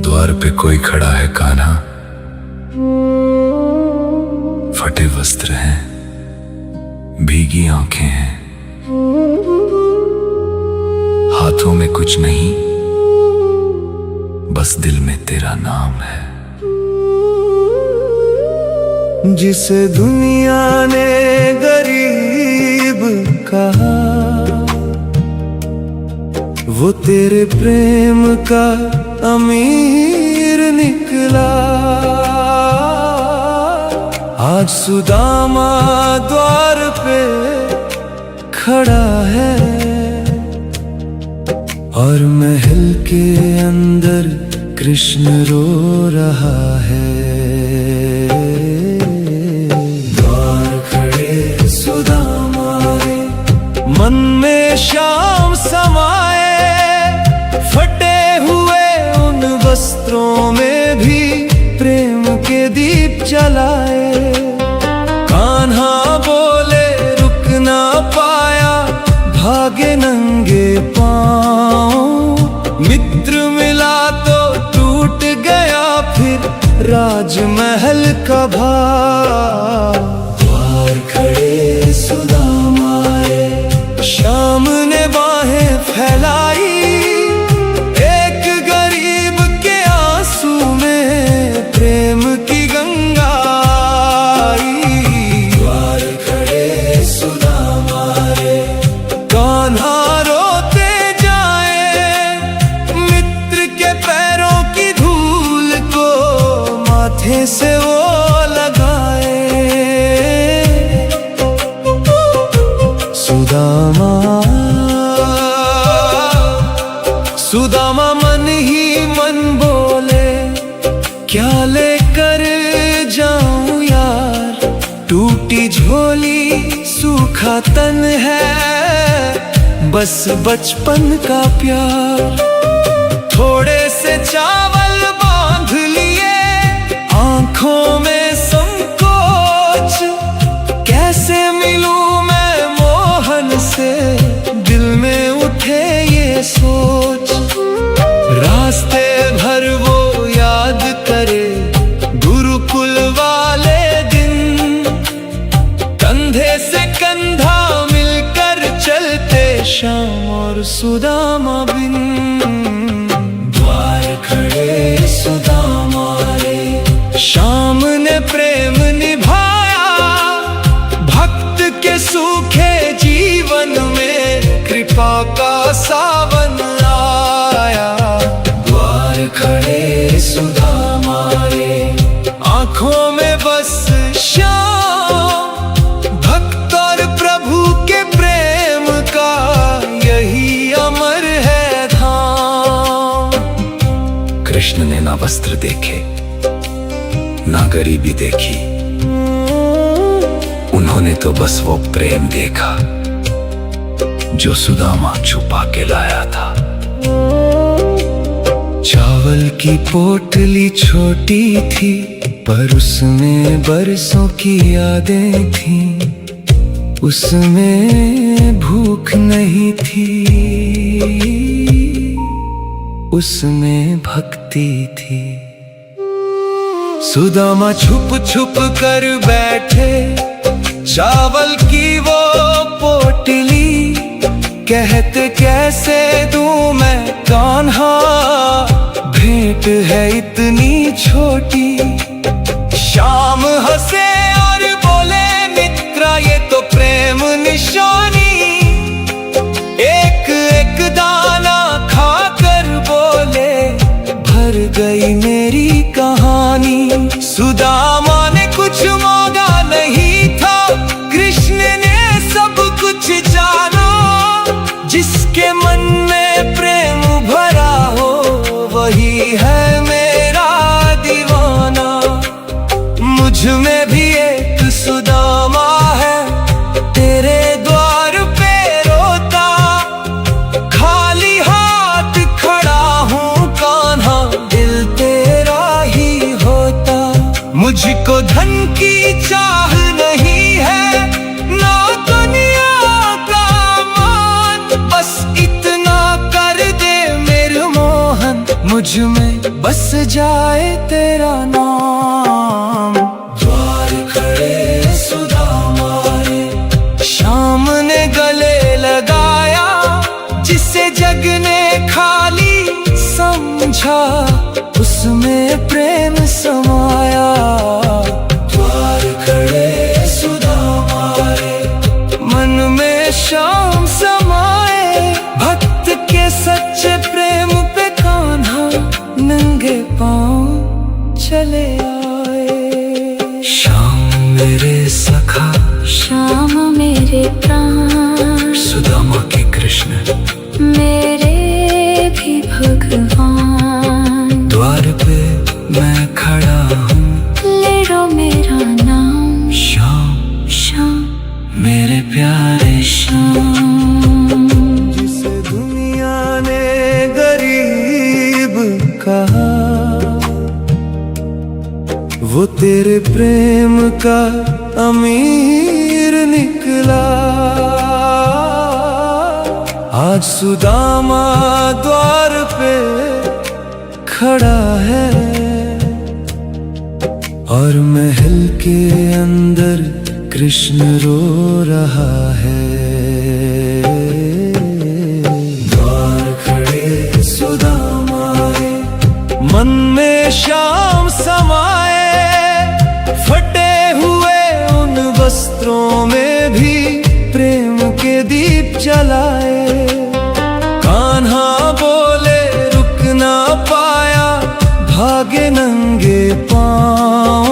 द्वार पे कोई खड़ा है कान्हा, फटे वस्त्र हैं, भीगी आंखें हैं, हाथों में कुछ नहीं, बस दिल में तेरा नाम है। जिसे दुनिया ने गरीब कहा, वो तेरे प्रेम का अमीर निकला। आज सुदामा द्वार पे खड़ा है, और महल के अंदर कृष्ण रो रहा है। द्वार खड़े सुदामा रे, मन में श्याम समाए, फटे हुए उन वस्त्रों में भी प्रेम के दीप जलाए। कान्हा बोले रुक ना पाया, भागे नंगे पांव। मित्र मिला तो टूट गया फिर राजमहल का भाव। द्वार खड़े सुदामा रे, श्याम ने बाहें फैलाई, एक गरीब के आंसू में प्रेम की गंगा आई। द्वार खड़े सुदामा रे, कान्हा रोते जाए, मित्र के पैरों की धूल को माथे से वो लगाए। सुदामा मन ही मन बोले, क्या लेकर जाऊं यार, टूटी झोली सूखा तन है, बस बचपन का प्यार। थोड़े से चावल बांध लिए, आंखों में संकोच, कैसे मिलूं मैं मोहन से, दिल में उठे ये सोच। रास्ते भर वो याद करे गुरुकुल वाले दिन, कंधे से कंधा मिलकर चलते श्याम और सुदामा बिन। द्वार खड़े सुदामा रे, श्याम ने प्रेम निभाया, भक्त के सूखे जीवन में कृपा का सावन आया। द्वार खड़े सुदामा रे, आंखों में बस श्याम, भक्त और प्रभु के प्रेम का यही अमर है धाम। कृष्ण ने ना वस्त्र देखे, ना गरीबी देखी, उन्होंने तो बस वो प्रेम देखा जो सुदामा छुपा के लाया था। चावल की पोटली छोटी थी, पर उसमें बरसों की यादें थीं, उसमें भूख नहीं थी, उसमें भक्ति थी। सुदामा छुप छुप कर बैठे, चावल की वो पोटली, कहते कैसे दूं मैं कान्हा, भेंट है इतनी छोटी। श्याम हंसे और बोले मित्रा ये तो प्रेम निशानी, एक एक दाना खाकर बोले भर गई मेरी कहानी। सुदामा ने कुछ मांगा नहीं था, कृष्ण ने सब कुछ जाना। जिसके मन में प्रेम भरा हो, वही है मेरा दीवाना। मुझ में भी एक सुदामा है, तेरे द्वार पे रोता, खाली हाथ खड़ा हूँ कान्हा, दिल तेरा ही होता। मुझको धन की चाह नहीं है, ना दुनिया का मान, बस इतना कर में बस जाए तेरा नाम। द्वार खड़े सुदामा रे, श्याम ने गले लगाया, जिसे जग ने खाली समझा, उसमें प्रेम समाया। द्वार खड़े सुदामा रे, मन में श्याम समाए, भक्त के सच्चे प्रेम पे कान्हा नंगे पांव चले आए। श्याम मेरे सखा, श्याम मेरे प्राण, सुदामा के कृष्ण मेरे भी भगवान। द्वार पे मैं खड़ा हूँ, ले लो मेरा नाम, श्याम श्याम मेरे प्यारे श्याम। जिसे दुनिया ने गरीब कहा, वो तेरे प्रेम का अमीर निकला। आज सुदामा द्वार पे खड़ा है, और महल के अंदर कृष्ण रो रहा है। द्वार खड़े सुदामा रे, मन में श्याम समाए, फटे हुए उन वस्त्रों में भी प्रेम के दीप जलाए। कान्हा बोले रुक ना पाया, भागे नंगे पांव।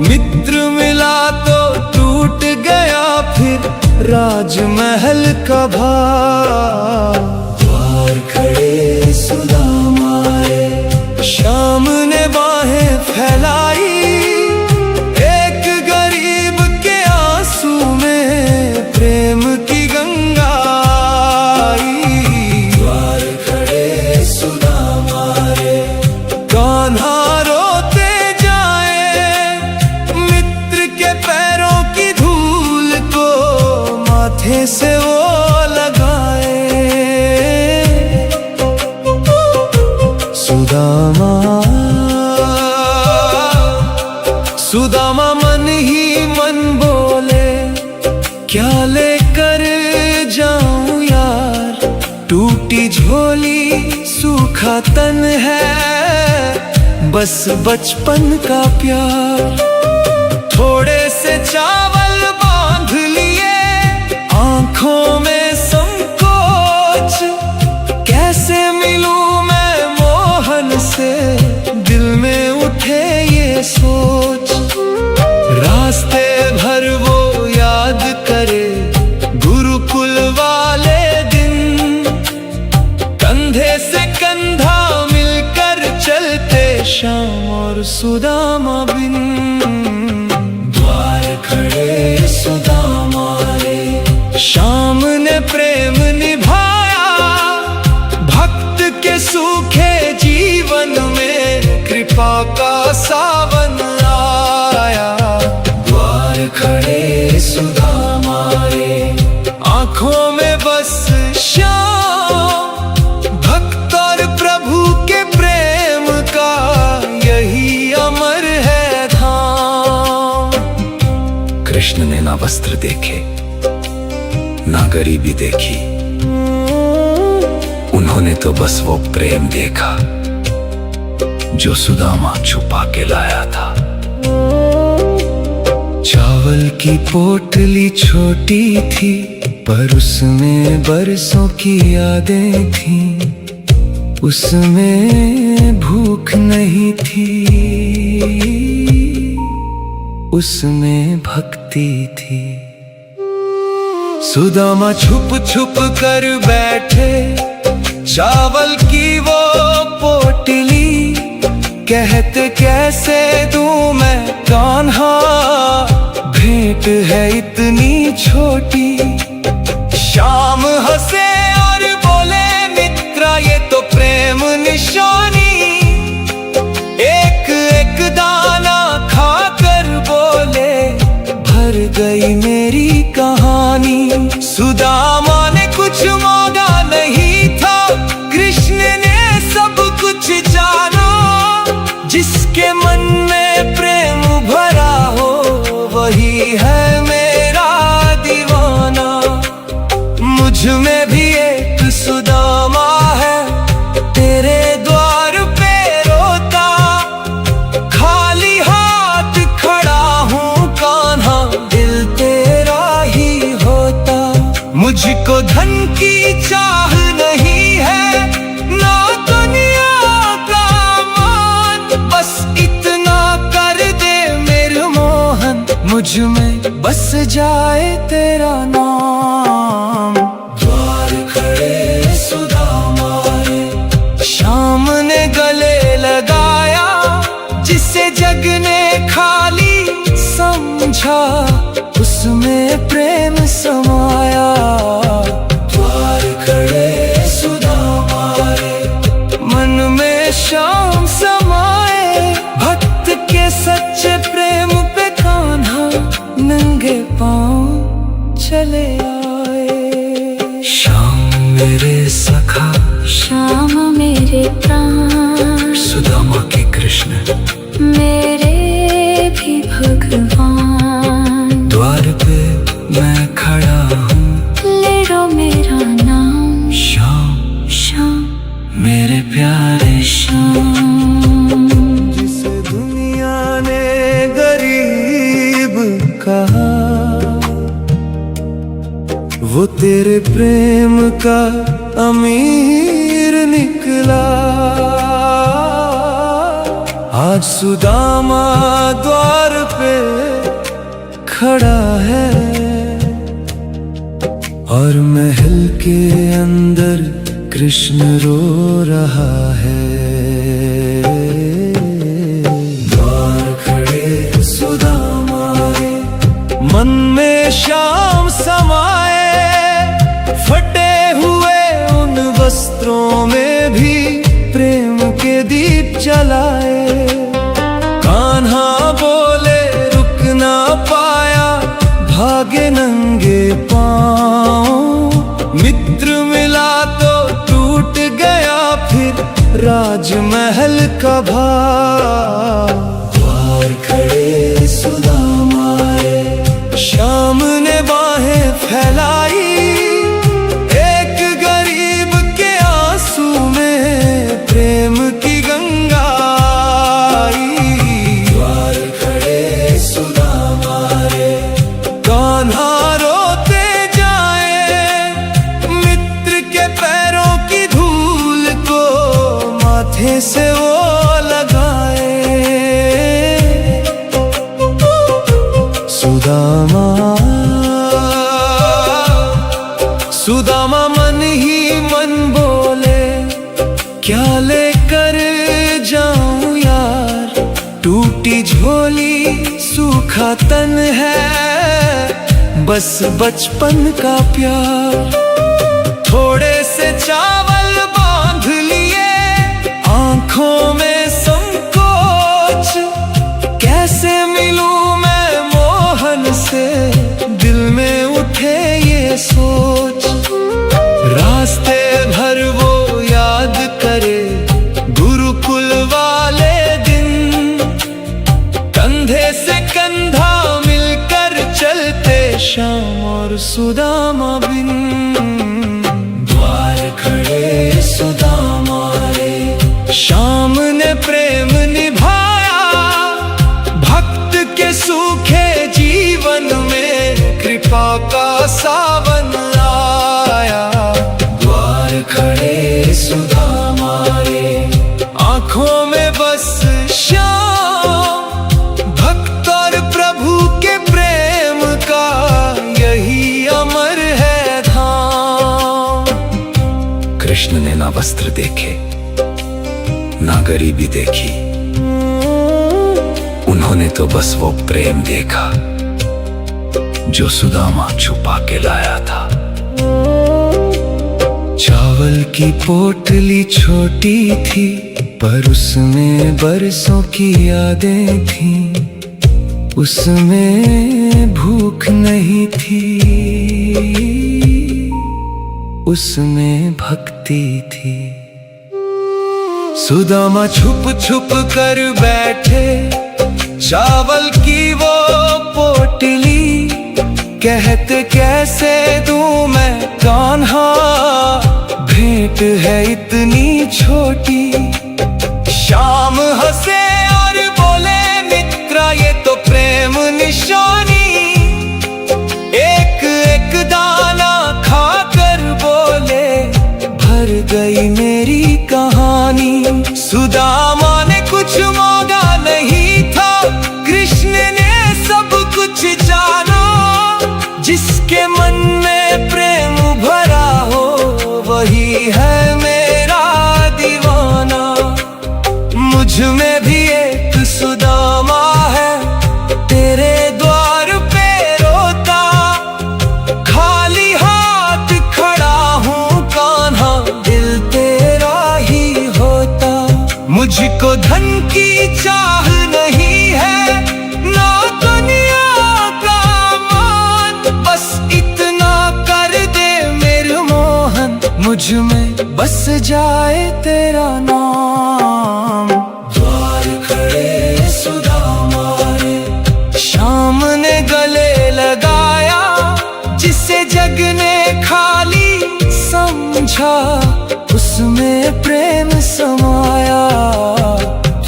मित्र मिला तो टूट गया फिर राजमहल का भाव। द्वार खड़े सुदामा रे, श्याम ने बाहें फैलाई, एक गरीब के आंसू में प्रेम की गंगा आई। द्वार खड़े सुदामा रे, कान्हा रोते जाए, मित्र के पैरों की धूल को माथे से वो लगाए। सुदामा सुदामा मन ही मन बोले, क्या लेकर जाऊं यार, टूटी झोली सूखा तन है, बस बचपन का प्यार। थोड़े से चावल बांध लिए, आंखों में संकोच, कैसे मिलूं मैं मोहन से, दिल में उठे ये सोच। रास्ते भर वो याद करे गुरुकुल वाले दिन, कंधे से कंधा मिलकर चलते श्याम और सुदामा बिन। द्वार खड़े सुदामा रे, श्याम ने प्रेम निभाया, भक्त के सूखे जीवन में कृपा का सावन आया। द्वार खड़े सुदामा रे, आंखों में बस श्याम, भक्त और प्रभु के प्रेम का यही अमर है धाम। कृष्ण ने ना वस्त्र देखे, ना गरीबी देखी, उन्होंने तो बस वो प्रेम देखा जो सुदामा छुपा के लाया था। चावल की पोटली छोटी थी, पर उसमें बरसों की यादें थीं, उसमें भूख नहीं थी, उसमें भक्ति थी। सुदामा छुप छुप कर बैठे, चावल की वो पोटली, कहते कैसे दूं मैं कान्हा, भेंट है इतनी छोटी। श्याम हंसे और बोले मित्रा, ये तो प्रेम निशानी, एक एक दाना खाकर बोले भर गई मेरी कहानी। सुदामा ने कुछ मांगा नहीं था, कृष्ण ने सब कुछ भी एक सुदामा है तेरे द्वार पे रोता, खाली हाथ खड़ा हूँ कान्हा दिल तेरा ही होता। मुझको धन की चाह नहीं है ना दुनिया का मान, बस इतना कर दे मेरे मोहन मुझ में बस जाए तेरा नाम। द्वार खड़े सुदामा रे, शाम ने गले लगाया, जिसे जग ने खाली समझा उसमें प्रेम समाया। द्वार खड़े सुदामा रे, मन में शाम समाए, भक्त के सच्चे प्रेम पे कान्हा नंगे पांव चले आए। श्याम मेरे सखा, श्याम मेरे प्राण, सुदामा के कृष्ण मेरे भी भगवान। द्वार पे मैं खड़ा हूँ, ले लो मेरा नाम, श्याम श्याम मेरे प्यारे श्याम। जिसे दुनिया ने गरीब कहा, वो तेरे प्रेम का अमीर निकला। आज सुदामा द्वार पे खड़ा है, और महल के अंदर कृष्ण रो रहा है। द्वार खड़े सुदामा रे, मन में शाम समाए, फटे हुए उन वस्त्रों में भी प्रेम के दीप जलाए। कान्हा बोले रुक ना पाया, भागे नंगे पाँव, मित्र मिला तो टूट गया फिर राजमहल का भाव। द्वार खड़े सुदामा रे, श्याम ने बाहें फैलाई, एक गरीब के आंसू में प्रेम की गंगा आई। द्वार खड़े सुदामा रे, कान्हा रोते जाए, मित्र के पैरों की धूल को माथे से वो लगाए। सुदामा सुदामा मन ही मन बोले, क्या लेकर जाऊं यार, टूटी झोली सूखा तन है, बस बचपन का प्यार। थोड़े से चावल बांध लिए, आंखों में संकोच, कैसे मिलूं मैं मोहन से, दिल में उठे ये सोच। रास्ते भर वो याद करे गुरुकुल वाले दिन, कंधे से कंधा मिलकर चलते श्याम और सुदामा बिन। द्वार खड़े सुदामा रे, श्याम ने प्रेम निभाया, भक्त के सूखे जीवन में कृपा का सावन आया। द्वार खड़े सुदामा रे, आंखों में बस श्याम, भक्त और प्रभु के प्रेम का यही अमर है धाम। कृष्ण ने ना वस्त्र देखे ना गरीबी देखी, उन्होंने तो बस वो प्रेम देखा जो सुदामा छुपा के लाया था। चावल की पोटली छोटी थी, पर उसमें बरसों की यादें थीं, उसमें भूख नहीं थी, उसमें भक्ति थी। सुदामा छुप छुप कर बैठे, चावल की वो पोटली कहते कैसे दूं मैं कान्हा, भेंट है इतनी छोटी। शाम हंसे और बोले मित्रा ये तो प्रेम निशानी। एक एक दाना खाकर बोले भर गई मेरी कहानी। सुदामा ने कुछ मांगा नहीं था, कृष्ण ने सब कुछ जाना। जिसके मन में प्रेम भरा हो वही है मेरा दीवाना। मुझ में भी एक सुदामा है, तेरे द्वार पे रोता। खाली हाथ खड़ा हूँ कान्हा, दिल तेरा ही होता। मुझको धन की चाह नहीं है, ना दुनिया का मान। बस इतना कर दे मेरे मोहन, मुझ में बस जाए तेरा नाम। द्वार खड़े सुदामा रे, शाम ने गले लगाया। जिसे जग ने खाली समझा, उसमें प्रेम समाया।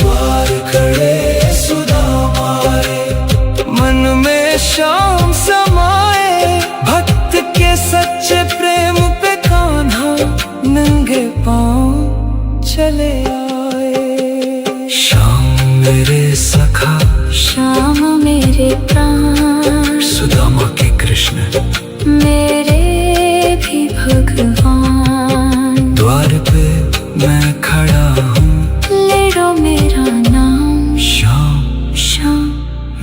द्वार खड़े सुदामा रे, मन में शाम समाए। भक्त के सच्चे प्रेम पे कान्हा नंगे पांव चले आए। श्याम मेरे सखा, श्याम मेरे प्राण, सुदामा के कृष्ण, मेरे भी भगवान। द्वार पे मैं खड़ा हूँ, ले लो मेरा नाम। श्याम श्याम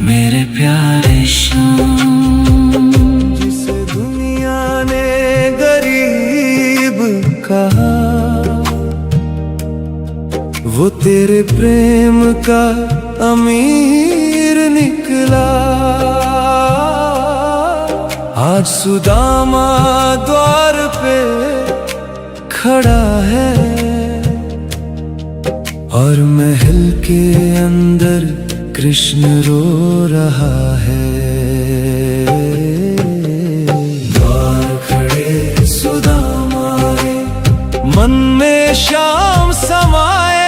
मेरे प्यारे श्याम। जिसे दुनिया ने गरीब कहा, वो तेरे प्रेम का अमीर निकला। आज सुदामा द्वार पे खड़ा है, और महल के अंदर कृष्ण रो रहा है। द्वार खड़े सुदामा रे, मन में शाम समाए।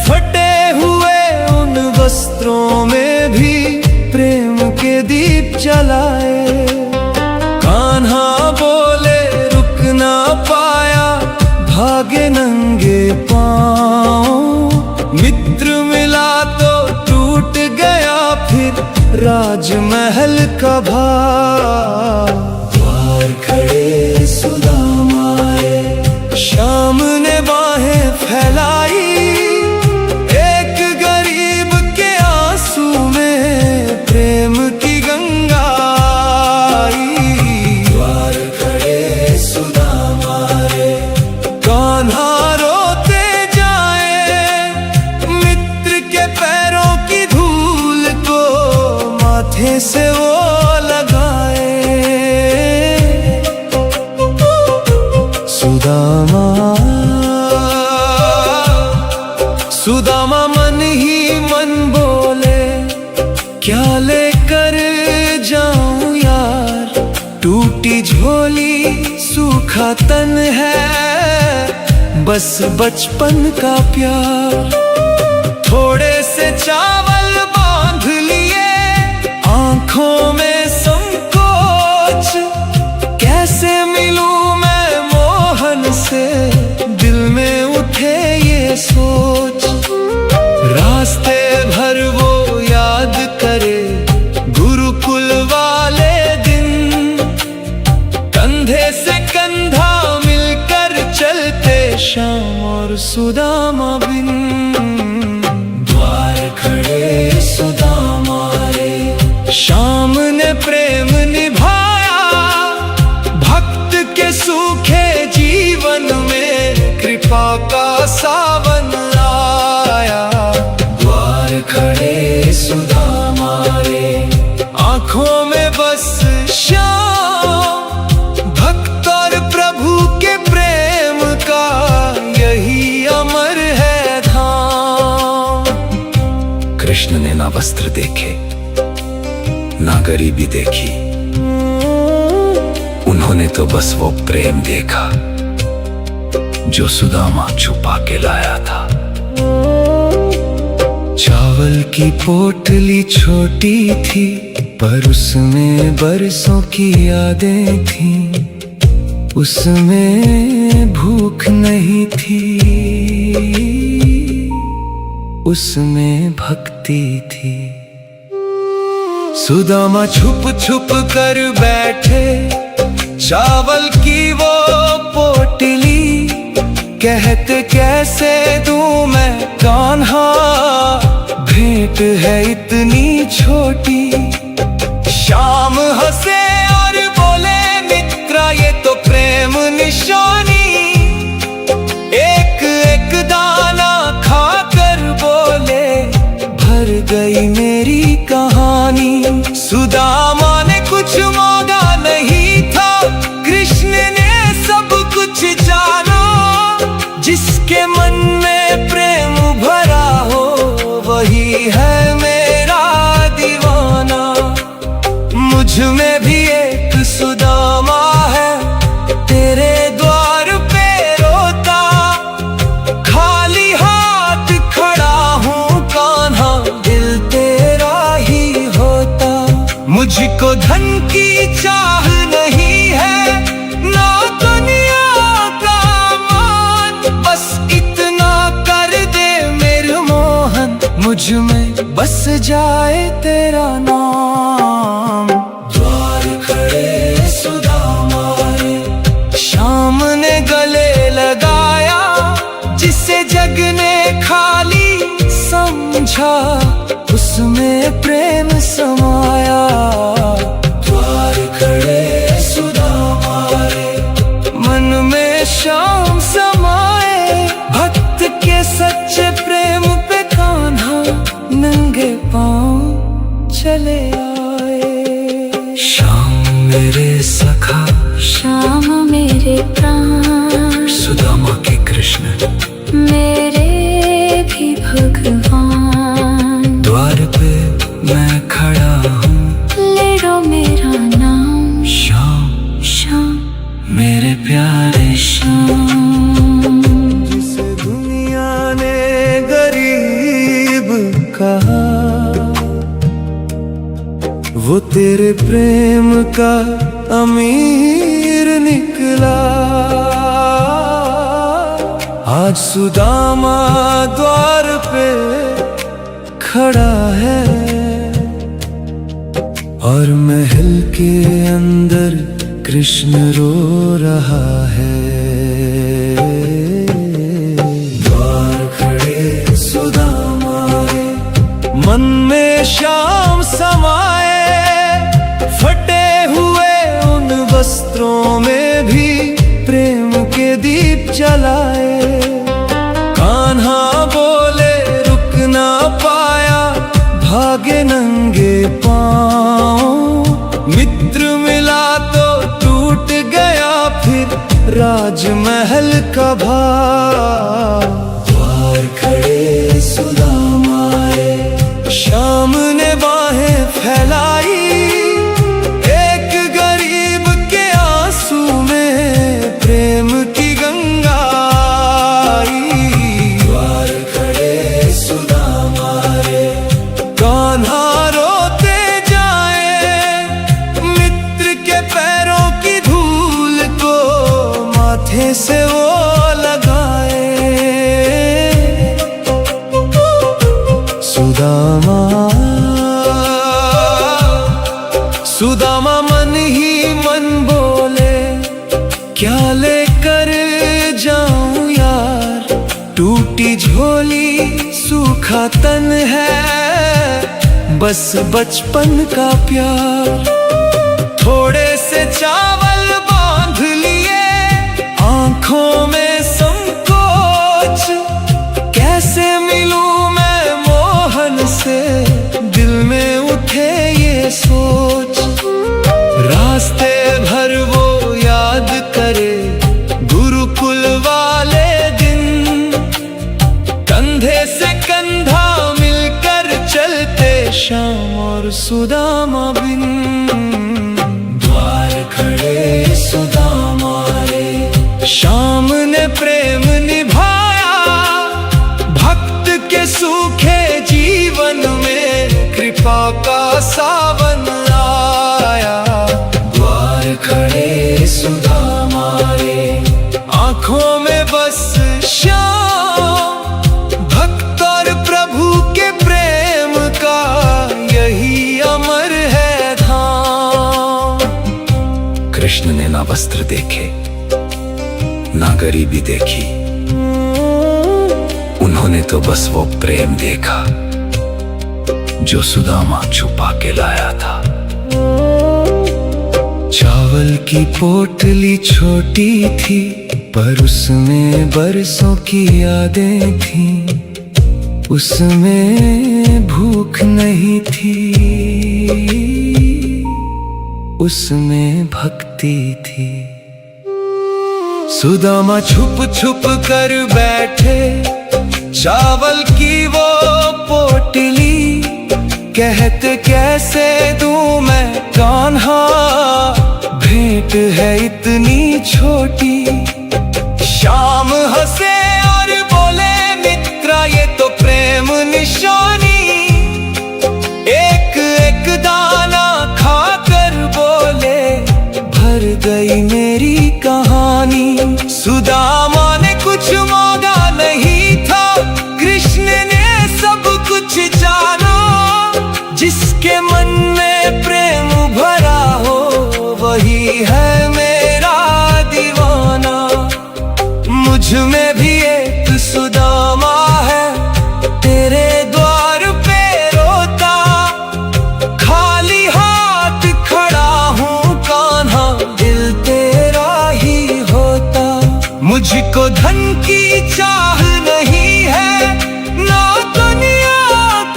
फटे हुए उन वस्त्रों में भी प्रेम के दीप जलाए। कान्हा बोले रुक ना पाया, भागे नंगे पांव। मित्र मिला तो टूट गया फिर राजमहल का भाव। द्वार खड़े सुदामा रे, शाम ने बाहें फैलाई। एक गरीब के आंसू में प्रेम की गंगा आई। द्वार खड़े सुदामा रे, कान्हा रोते जाए। मित्र के पैरों की धूल को माथे से वो लगाए। सुदामा सुदामा मन ही मन बोले, क्या लेकर जाऊं यार। टूटी झोली सूखा तन है, बस बचपन का प्यार। थोड़े से चावल बांध लिए, आंखों में संकोच। कैसे मिलूं मैं मोहन से, दिल में उठे ये सोच। रास्ते भर वो याद करे गुरुकुल वाले दिन। कंधे से कंधा मिलकर चलते श्याम और सुदामा बिन। द्वार खड़े सुदामा रे, श्याम ने प्रेम निभाया। भक्त के सूखे जीवन में कृपा का सावन आया। द्वार खड़े सुदामा रे, आंखों में बस श्याम। भक्त और प्रभु के प्रेम का यही अमर है धाम। कृष्ण ने ना वस्त्र देखे, ना गरीबी देखी, आंखों ने तो बस वो प्रेम देखा जो सुदामा छुपा के लाया था। चावल की पोटली छोटी थी पर उसमें बरसों की यादें थीं। उसमें भूख नहीं थी, उसमें भक्ति थी। सुदामा छुप छुप कर बैठे चावल की वो पोटली, कहते कैसे दूं मैं कान्हा, भेंट है इतनी छोटी। शाम हंसे और बोले मित्रा ये तो प्रेम निशानी, एक एक दाना खाकर बोले भर गई मेरी कहानी। सुदामा ने कुछ मांगा नहीं था, कृष्ण ने सब कुछ जाना। जिसके मन में प्रेम भरा हो वही है मेरा दीवाना। मुझ में भी एक सुदामा है, तेरे द्वार पे रोता, खाली हाथ खड़ा हूँ कान्हा, दिल तेरा ही होता। मुझको धन की चाह नहीं है ना दुनिया का मान, बस इतना कर दे मेरे मोहन, मुझ में बस जाए तेरा नाम। द्वार खड़े सुदामा ने शाम ने गले लगाया, जिसे जग ने खाली समझा उसमें प्रेम समाया। द्वार खड़े सुदामा ने मन में शाम समाए, भक्त के सच्चे प्रेम पे कान्हा नंगे पांव चले आए। शाम मेरे सखा, श्याम मेरे प्राण, सुदामा के कृष्ण, मेरे भी भगवान। द्वार पे मैं खड़ा हूँ, ले लो मेरा नाम, शाम श्याम मेरे प्यारे श्याम। जिसे दुनिया ने गरीब कहा, वो तेरे प्रेम का अमीर निकला। आज सुदामा द्वार पे खड़ा है और महल के अंदर कृष्ण रो रहा है। द्वार खड़े सुदामा ने मन में शाम समाए, फटे हुए उन वस्त्रों में भी प्रेम के दीप जलाए। कान्हा बोले रुक ना पाया, भागे नंगे पांव। मित्र मिला तो टूट गया फिर राजमहल का भाव। द्वार खड़े सुदामा ने शाम ने बाहें फैलाई, एक गरीब के आंसू में प्रेम की गंगा आई। द्वार खड़े सुदामा ने कान्हा रोते जाए, मित्र के पैरों की धूल को माथे से वो लगाए। सुदामा सुदामा मन ही मन बोले क्या लेकर जाऊं यार, टूटी झोली सूखा तन है, बस बचपन का प्यार। थोड़े से चावल बांध लिए, आंखों में संकोच, कैसे मिलूं मैं मोहन से, दिल में उठे ये सोच। रास्ते भर वो याद करे गुरुकुल वाले दिन, कंधे से कंधा मिलकर चलते श्याम और सुदामा बिन। द्वार खड़े सुदामा प्रेम निभाया, भक्त के सूखे जीवन में कृपा का सावन आया। द्वार खड़े सुदामा रे, आंखों में बस श्याम, भक्त और प्रभु के प्रेम का यही अमर है धाम। कृष्ण ने ना वस्त्र देखे ना गरीबी देखी, उन्होंने तो बस वो प्रेम देखा जो सुदामा छुपा के लाया था। चावल की पोटली छोटी थी, पर उसमें बरसों की यादें थीं, उसमें भूख नहीं थी, उसमें भक्ति थी। सुदामा छुप छुप कर बैठे चावल की वो पोटली, कहते कैसे दूं मैं कान्हा, भेंट है इतनी छोटी। श्याम हंसे और बोले मित्रा ये तो प्रेम निशानी, एक एक दाना खाकर बोले भर गई मेरी कहानी। सुदामा ने कुछ मांगा नहीं था, कृष्ण ने सब कुछ जाना। जिसके मन में प्रेम भरा हो वही है मेरा दीवाना। मुझ में भी एक सुदामा है, तेरे द्वार पे रोता, खाली हाथ खड़ा हूँ कान्हा, दिल तेरा ही होता। मुझको धन की चाह नहीं है, ना दुनिया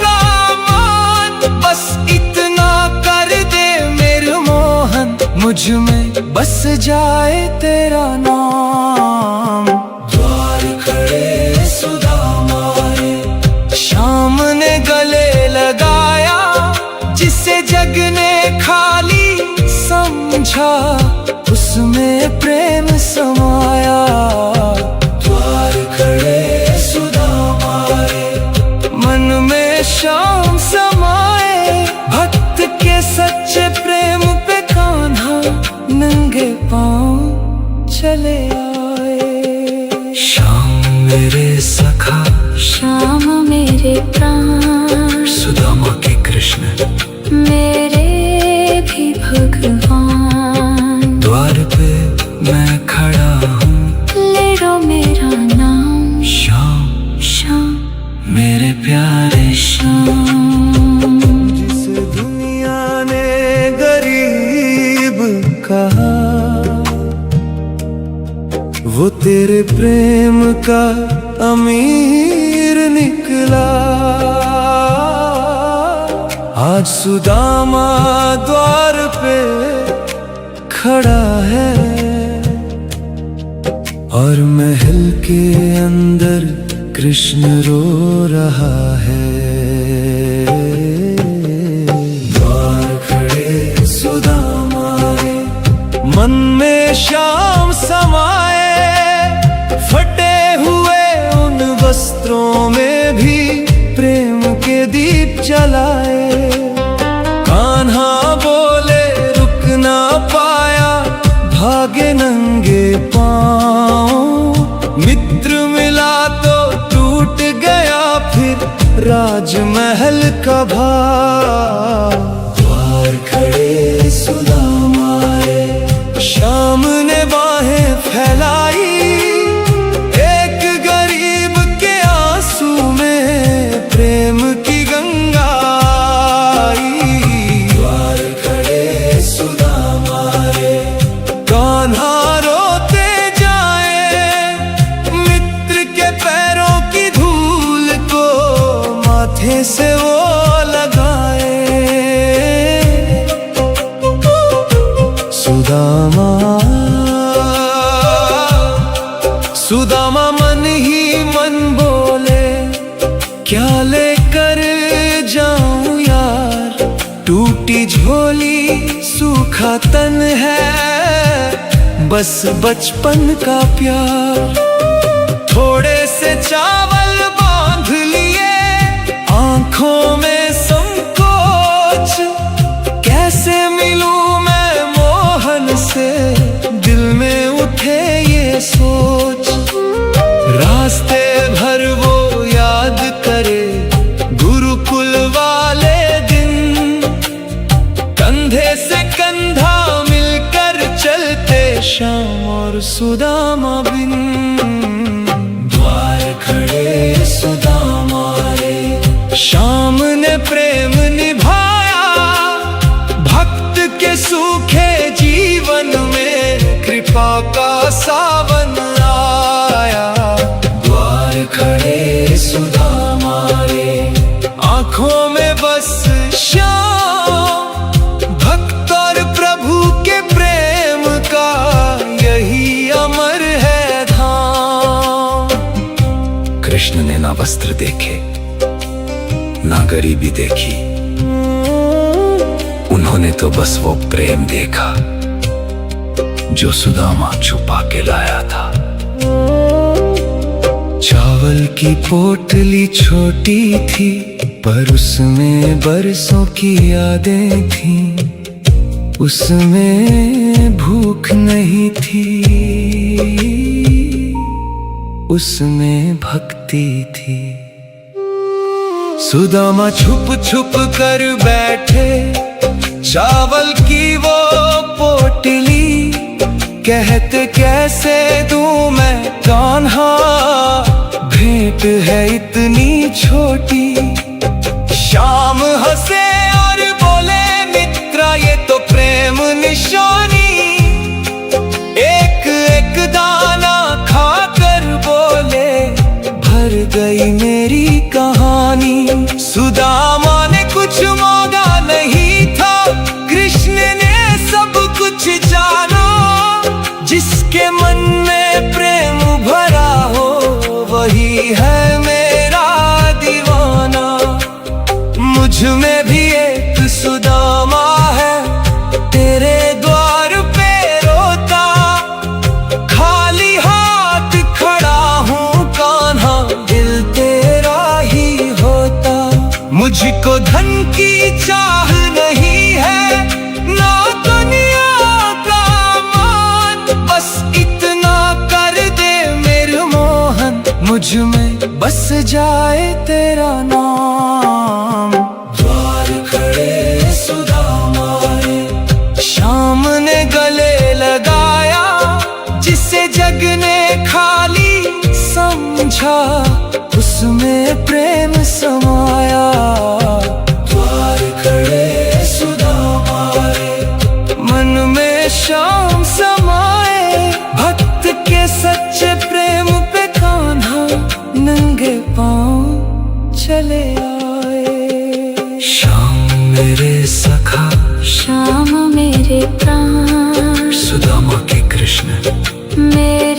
का मान, बस इतना कर दे मेरे मोहन, मुझ में बस जाए तेरा नाम। द्वार खड़े सुदामा रे, श्याम ने गले लगाया, जिसे जग ने खाली समझा, उसमें प्रेम समाया। द्वार खड़े सुदामा रे, मन में श्याम समाए, भक्त के सच्चे प्रेम पे कान्हा नंगे पांव चले आए। श्याम मेरे सखा, श्याम मेरे प्राण, सुदामा के कृष्ण मेरे भी भगवान। द्वार पे मैं खड़ा हूँ, ले लो मेरा नाम, श्याम श्याम मेरे प्यारे श्याम। जिस दुनिया ने गरीब कहा, वो तेरे प्रेम का अमीर निकला। आज सुदामा द्वार पे खड़ा है, और महल के अंदर कृष्ण रो रहा है। द्वार खड़े सुदामा रे, मन में श्याम समाए, फटे हुए उन वस्त्रों में भी प्रेम के दीप जलाए। कान्हा बोले रुक ना पाया, भागे नंगे पांव। मित्र मिला तो टूट गया फिर राजमहल का भाव। द्वार खड़े सुदामा रे, श्याम ने बाहें फैलाई, एक गरीब के आंसू में प्रेम की गंगा आई। द्वार खड़े सुदामा रे, कान्हा रोते जाए, मित्र के पैरों की धूल को माथे से वो लगाए। सुदामा सुदामा मन ही मन बोले, क्या लेकर जाऊं यार, टूटी झोली सूखा तन है, बस बचपन का प्यार। रास्ते भर वो याद करे गुरुकुल वाले दिन, कंधे से कंधा मिलकर चलते श्याम और सुदामा बिन। द्वार खड़े सुदामा रे, श्याम ने प्रेम निभाया, भक्त के सूखे जीवन में कृपा का सावन आया। द्वार खड़े सुदामा रे, आंखों में बस श्याम, भक्त और प्रभु के प्रेम का यही अमर है धाम। कृष्ण ने ना वस्त्र देखे ना गरीबी देखी, उन्होंने तो बस वो प्रेम देखा जो सुदामा छुपा के लाया था। चावल की पोटली छोटी थी, पर उसमें बरसों की यादें थीं, उसमें भूख नहीं थी, उसमें भक्ति थी। सुदामा छुप छुप कर बैठे चावल की वो पोटली, कहते कैसे दूं मैं कान्हा, भेंट है इतनी छोटी। श्याम हंसे और बोले मित्रा ये तो प्रेम निशानी, एक एक दाना खाकर बोले भर गई मेरी कहानी। सुदामा ने कुछ मांगा नहीं था, कृष्ण ने सब कुछ जाना, जिसके मन में प्रेम भरा हो वही है मेरा दीवाना। मुझ में भी एक सुदामा है, तेरे द्वार पे रोता, खाली हाथ खड़ा हूँ कान्हा, दिल तेरा ही होता। मुझको धन की चाह नहीं है ना दुनिया का मान, बस इतना कर दे मेरे मोहन, मुझ में बस जाए तेरा नाम। द्वार खड़े सुदामा रे, श्याम ने गले लगाया, जिसे जग ने खाली समझा, उसमें प्रेम समाया। द्वार खड़े सुदामा रे, मन में श्याम समाए, भक्त के सच्चे प्रेम पे कान्हा नंगे पांव चले आए। श्याम मेरे सखा, श्याम मेरे प्राण, सुदामा के कृष्ण मेरे